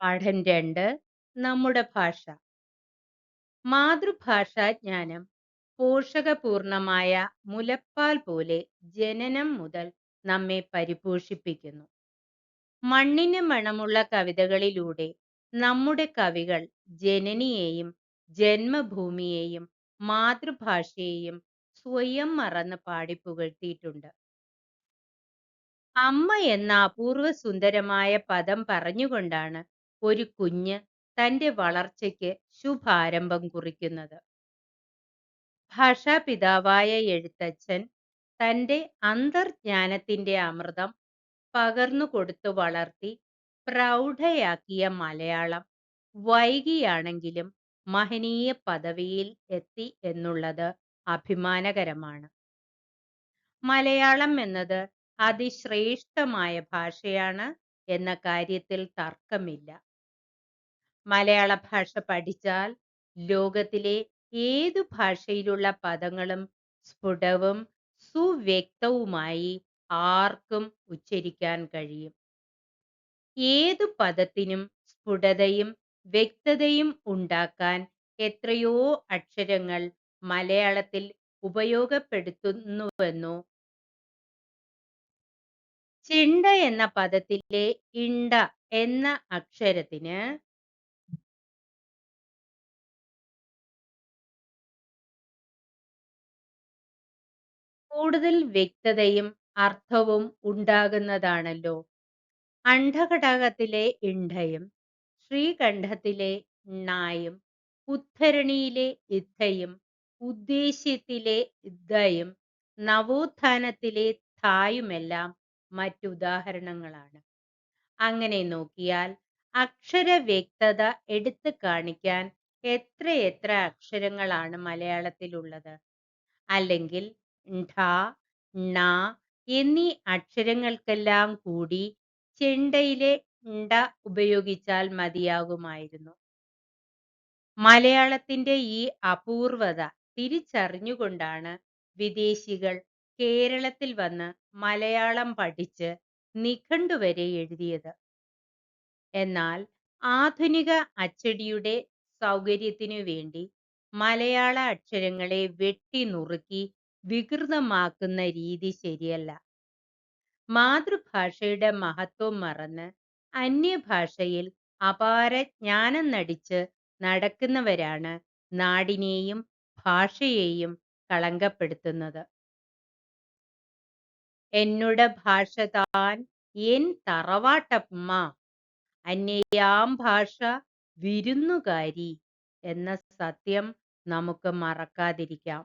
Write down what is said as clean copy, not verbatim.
പാഠം 2 നമ്മുടെ ഭാഷ. മാതൃഭാഷാജ്ഞാനം പോഷകപൂർണമായ മുലപ്പാൽ പോലെ ജനനം മുതൽ നമ്മെ പരിപോഷിപ്പിക്കുന്നു. മണ്ണിന് മണമുള്ള കവിതകളിലൂടെ നമ്മുടെ കവികൾ ജനനിയെയും ജന്മഭൂമിയെയും മാതൃഭാഷയെയും സ്വയം മറന്ന് പാടിപ്പുകഴ്ത്തിയിട്ടുണ്ട്. അമ്മ എന്ന അപൂർവ സുന്ദരമായ പദം പറഞ്ഞുകൊണ്ടാണ് ഒരു കുഞ്ഞ് തന്റെ വളർച്ചയ്ക്ക് ശുഭാരംഭം കുറിക്കുന്നത്. ഭാഷാപിതാവായ എഴുത്തച്ഛൻ തന്റെ അന്തർജ്ഞാനത്തിന്റെ അമൃതം പകർന്നുകൊടുത്തു വളർത്തി പ്രൗഢയാക്കിയ മലയാളം വൈകിയാണെങ്കിലും മഹനീയ പദവിയിൽ എത്തി എന്നുള്ളത് അഭിമാനകരമാണ്. മലയാളം എന്നത് അതിശ്രേഷ്ഠമായ ഭാഷയാണ് എന്ന കാര്യത്തിൽ തർക്കമില്ല. മലയാള ഭാഷ പഠിച്ചാൽ ലോകത്തിലെ ഏതു ഭാഷയിലുള്ള പദങ്ങളും സ്ഫുടവും സുവ്യക്തവുമായി ആർക്കും ഉച്ചരിക്കാൻ കഴിയും. ഏതു പദത്തിനും സ്ഫുടതയും വ്യക്തതയും ഉണ്ടാക്കാൻ എത്രയോ അക്ഷരങ്ങൾ മലയാളത്തിൽ ഉപയോഗപ്പെടുത്തുന്നുവെന്നോ. ചിണ്ട എന്ന പദത്തിലെ ഇണ്ട എന്ന അക്ഷരത്തിന് കൂടുതൽ വ്യക്തതയും അർത്ഥവും ഉണ്ടാകുന്നതാണല്ലോ. അണ്ഡഘടകത്തിലെ ഇണ്ഡയും ശ്രീകണ്ഠത്തിലെ ണായും ഉദ്ധരണിയിലെ ഇദ്ധയും ഉദ്ദേശ്യത്തിലെ ഇദ്ധയും നവോത്ഥാനത്തിലെ ഥായുമെല്ലാം മറ്റുദാഹരണങ്ങളാണ്. അങ്ങനെ നോക്കിയാൽ അക്ഷരവ്യക്തത എടുത്തു കാണിക്കാൻ എത്രയെത്ര അക്ഷരങ്ങളാണ് മലയാളത്തിലുള്ളത്. അല്ലെങ്കിൽ ഢ, ണ എന്നീ അക്ഷരങ്ങൾക്കെല്ലാം കൂടി ചെണ്ടയിലെ ണ്ട ഉപയോഗിച്ചാൽ മതിയാകുമായിരുന്നു. മലയാളത്തിന്റെ ഈ അപൂർവത തിരിച്ചറിഞ്ഞുകൊണ്ടാണ് വിദേശികൾ കേരളത്തിൽ വന്ന് മലയാളം പഠിച്ച് നിഘണ്ടു വരെ എഴുതിയത്. എന്നാൽ ആധുനിക അച്ചടിയുടെ സൗകര്യത്തിനു വേണ്ടി മലയാള അക്ഷരങ്ങളെ വെട്ടി നുറുക്കി വികൃതമാക്കുന്ന രീതി ശരിയല്ല. മാതൃഭാഷയുടെ മഹത്വം മറന്ന് അന്യഭാഷയിൽ അപാര ജ്ഞാനം നടിച്ച് നടക്കുന്നവരാണ് നാടിനെയും ഭാഷയെയും കളങ്കപ്പെടുത്തുന്നത്. എന്നുട ഭാഷ താൻ എൻ തറവാട്ടമ്മ, അന്യയാം ഭാഷ വിരുന്നുകാരി എന്ന സത്യം നമുക്ക് മറക്കാതിരിക്കാം.